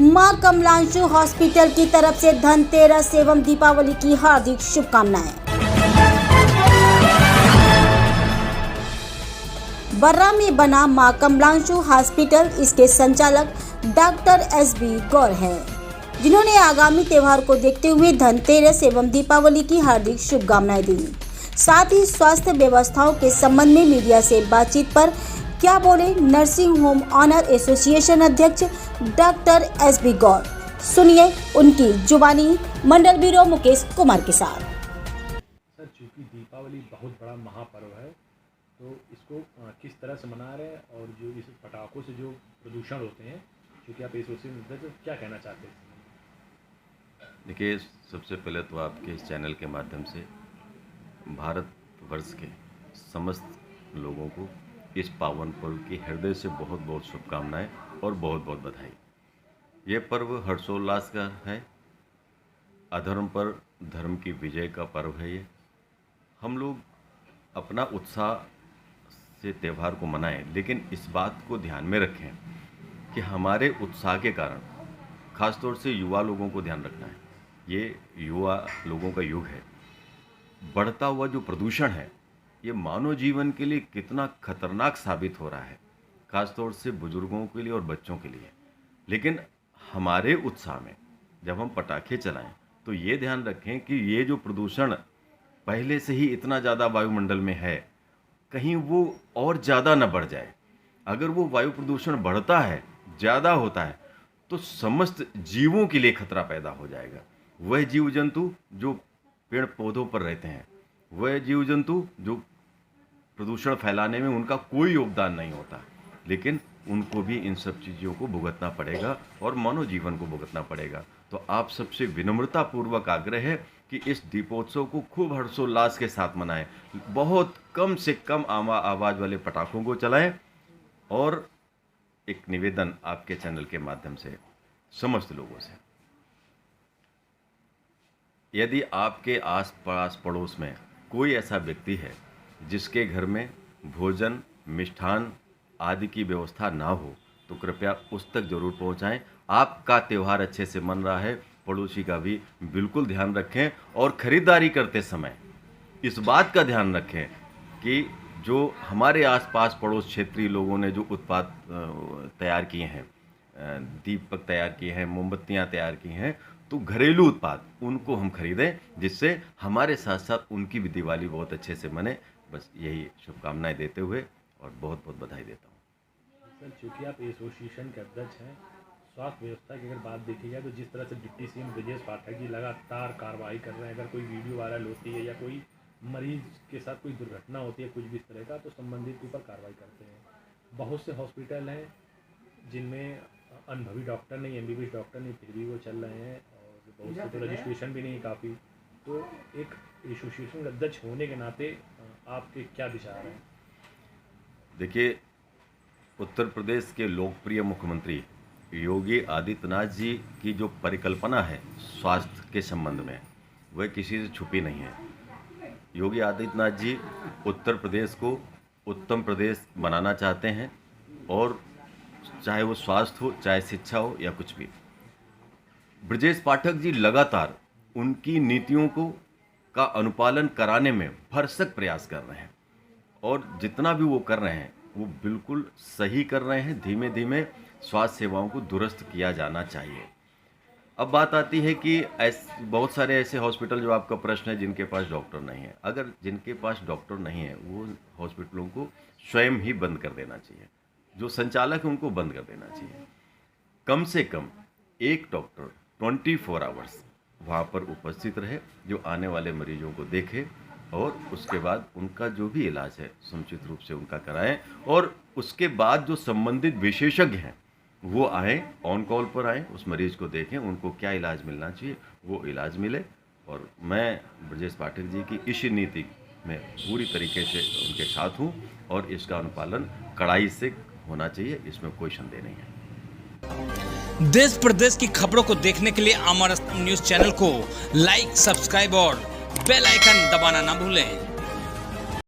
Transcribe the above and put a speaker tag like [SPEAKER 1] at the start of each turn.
[SPEAKER 1] मां कमलांशु हॉस्पिटल की तरफ से धनतेरस एवं दीपावली की हार्दिक शुभकामनाएं। बर्रा में बना मां कमलांशु हॉस्पिटल, इसके संचालक डॉक्टर एसबी गौर है, जिन्होंने आगामी त्योहार को देखते हुए धनतेरस एवं दीपावली की हार्दिक शुभकामनाएं दी। साथ ही स्वास्थ्य व्यवस्थाओं के संबंध में मीडिया से बातचीत पर क्या बोले नर्सिंग होम ऑनर एसोसिएशन अध्यक्ष डॉक्टर एसबी गौर। सुनिए उनकी जुबानी मंडल ब्यूरो मुकेश कुमार के साथ।
[SPEAKER 2] सर, चूँकि दीपावली बहुत बड़ा महापर्व है, तो इसको किस तरह से मना रहे हैं और जो इस पटाखों से जो प्रदूषण होते हैं, चूँकि आप एसोसिएशन अध्यक्ष, क्या कहना चाहते हैं?
[SPEAKER 3] देखिए, सबसे पहले तो आपके इस चैनल के माध्यम से भारतवर्ष के समस्त लोगों को इस पावन पर्व की हृदय से बहुत बहुत शुभकामनाएं और बहुत बहुत बधाई। ये पर्व हर्षोल्लास का है, अधर्म पर धर्म की विजय का पर्व है। ये हम लोग अपना उत्साह से त्यौहार को मनाएं, लेकिन इस बात को ध्यान में रखें कि हमारे उत्साह के कारण ख़ासतौर से युवा लोगों को ध्यान रखना है। ये युवा लोगों का युग है। बढ़ता हुआ जो प्रदूषण है, ये मानव जीवन के लिए कितना खतरनाक साबित हो रहा है, ख़ासतौर से बुजुर्गों के लिए और बच्चों के लिए। लेकिन हमारे उत्साह में जब हम पटाखे चलाएं तो ये ध्यान रखें कि ये जो प्रदूषण पहले से ही इतना ज़्यादा वायुमंडल में है, कहीं वो और ज़्यादा न बढ़ जाए। अगर वो वायु प्रदूषण बढ़ता है, ज़्यादा होता है, तो समस्त जीवों के लिए खतरा पैदा हो जाएगा। वह जीव जंतु जो पेड़ पौधों पर रहते हैं, वह जीव जंतु जो प्रदूषण फैलाने में उनका कोई योगदान नहीं होता, लेकिन उनको भी इन सब चीज़ों को भुगतना पड़ेगा और मानव जीवन को भुगतना पड़ेगा। तो आप सबसे विनम्रतापूर्वक आग्रह है कि इस दीपोत्सव को खूब हर्षोल्लास के साथ मनाएं। बहुत कम से कम आवाज़ वाले पटाखों को चलाएं। और एक निवेदन आपके चैनल के माध्यम से समस्त लोगों से, यदि आपके आस पास पड़ोस में कोई ऐसा व्यक्ति है जिसके घर में भोजन, मिष्ठान आदि की व्यवस्था ना हो, तो कृपया उस तक जरूर पहुंचाएं। आपका त्यौहार अच्छे से मन रहा है, पड़ोसी का भी बिल्कुल ध्यान रखें। और ख़रीदारी करते समय इस बात का ध्यान रखें कि जो हमारे आसपास पड़ोस क्षेत्रीय लोगों ने जो उत्पाद तैयार किए हैं, दीपक तैयार किए हैं, मोमबत्तियाँ तैयार की हैं, तो घरेलू उत्पाद उनको हम खरीदें, जिससे हमारे साथ साथ उनकी भी दिवाली बहुत अच्छे से मने। बस यही शुभकामनाएं देते हुए और बहुत बहुत बधाई देता हूँ।
[SPEAKER 2] सर, चूँकि आप एसोसिएशन के अध्यक्ष हैं, स्वास्थ्य व्यवस्था की अगर बात देखी जाए तो जिस तरह से डिप्टी सीएम ब्रजेश पाठक जी लगातार कार्रवाई कर रहे हैं, अगर कोई वीडियो वायरल होती है या कोई मरीज के साथ कोई दुर्घटना होती है कुछ भी इस तरह का, तो संबंधित के ऊपर कार्रवाई करते हैं। बहुत से हॉस्पिटल हैं जिनमें अनुभवी डॉक्टर नहीं, एमबीबीएस डॉक्टर नहीं, फिर भी वो चल रहे हैं, और बहुत से तो रजिस्ट्रेशन भी नहीं काफ़ी। तो एक एसोसिएशन अध्यक्ष होने के नाते आपके क्या विचार हैं?
[SPEAKER 3] देखिए, उत्तर प्रदेश के लोकप्रिय मुख्यमंत्री योगी आदित्यनाथ जी की जो परिकल्पना है स्वास्थ्य के संबंध में, वह किसी से छुपी नहीं है। योगी आदित्यनाथ जी उत्तर प्रदेश को उत्तम प्रदेश बनाना चाहते हैं, और चाहे वो स्वास्थ्य हो, चाहे शिक्षा हो, या कुछ भी। ब्रजेश पाठक जी लगातार उनकी नीतियों को का अनुपालन कराने में भरसक प्रयास कर रहे हैं, और जितना भी वो कर रहे हैं वो बिल्कुल सही कर रहे हैं। धीमे धीमे स्वास्थ्य सेवाओं को दुरुस्त किया जाना चाहिए। अब बात आती है कि बहुत सारे ऐसे हॉस्पिटल, जो आपका प्रश्न है, जिनके पास डॉक्टर नहीं है। अगर जिनके पास डॉक्टर नहीं है, वो हॉस्पिटलों को स्वयं ही बंद कर देना चाहिए। जो संचालक है उनको बंद कर देना चाहिए। कम से कम एक डॉक्टर 24 आवर्स वहाँ पर उपस्थित रहे, जो आने वाले मरीजों को देखे, और उसके बाद उनका जो भी इलाज है समुचित रूप से उनका कराएं। और उसके बाद जो संबंधित विशेषज्ञ हैं वो आएँ, ऑन कॉल पर आएँ, उस मरीज को देखें, उनको क्या इलाज मिलना चाहिए वो इलाज मिले। और मैं ब्रजेश पाठक जी की इस नीति में पूरी तरीके से उनके साथ हूँ, और इसका अनुपालन कड़ाई से होना चाहिए, इसमें कोई संदेह नहीं है।
[SPEAKER 4] देश प्रदेश की खबरों को देखने के लिए अमर न्यूज़ चैनल को लाइक, सब्सक्राइब और बेल आइकन दबाना ना भूलें।